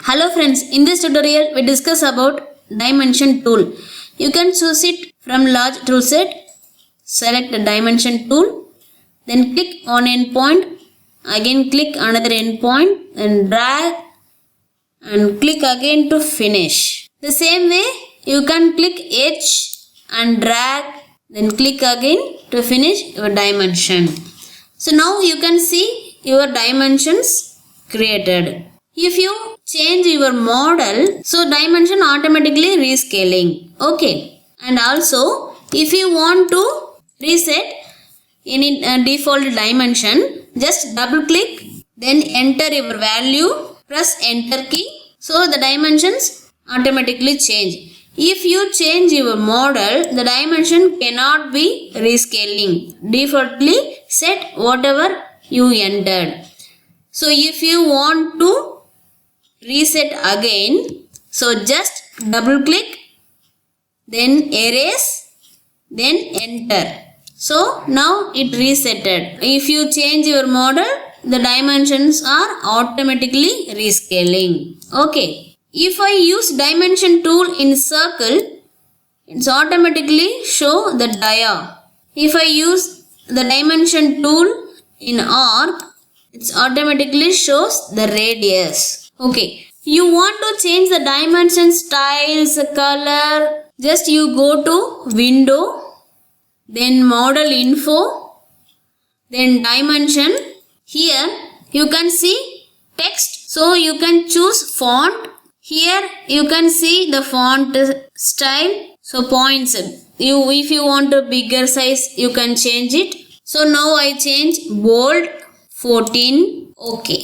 Hello friends, in this tutorial we discuss about dimension tool. You can choose it from large tool set. Select the dimension tool, then click on endpoint, again click another endpoint, then drag and click again to finish. The same way you can click edge and drag, then click again to finish your dimension. So now you can see your dimensions created. If you change your model, so dimension automatically rescaling. Okay. And also, if you want to reset any default dimension, just double click, then enter your value, press enter key. So the dimensions automatically change. If you change your model, the dimension cannot be rescaling. Defaultly set whatever you entered. So if you want to reset again, so just double click, then erase, then enter. So now it resetted. If you change your model, the dimensions are automatically rescaling. Okay. If I use dimension tool in circle, it's automatically show the dia. If I use the dimension tool in arc, it automatically shows the radius. Okay. You want to change the dimension, styles, color. Just you go to window, then model info, then dimension. Here you can see text. So you can choose font. Here you can see the font style. So points. If you want a bigger size, you can change it. So now I change bold 14. Okay.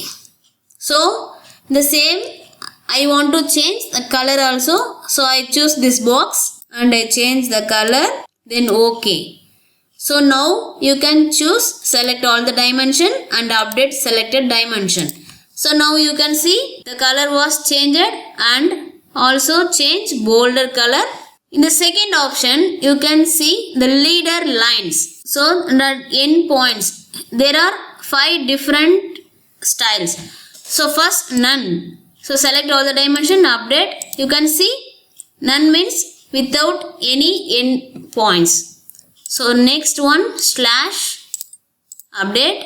So the same I want to change the color also. So I choose this box and I change the color. Then OK. So now you can choose select all the dimension and update selected dimension. So now you can see the color was changed and also change bolder color. In the second option you can see the leader lines. So the end points. There are 5 different styles. So first none. So select all the dimension, update. You can see none means without any end points. So next one slash, update.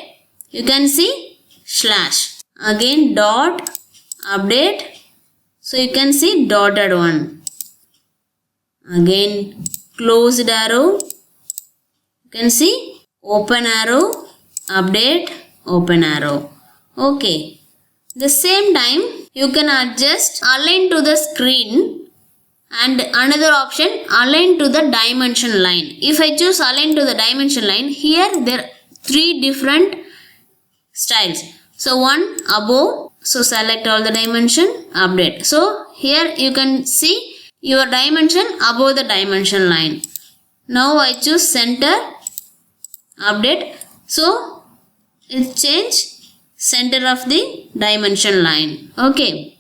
You can see slash. Again dot, update. So you can see dotted one. Again closed arrow. You can see open arrow, update, open arrow. Okay. The same time you can adjust align to the screen and another option align to the dimension line. If I choose align to the dimension line, here there are 3 different styles. So one above, so select all the dimension, update. So here you can see your dimension above the dimension line. Now I choose center, update. So it change center of the dimension line. Okay.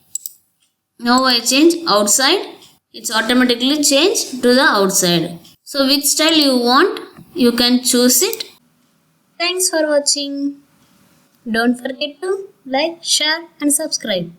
Now I change outside. It's automatically changed to the outside. So which style you want, you can choose it. Thanks for watching. Don't forget to like, share and subscribe.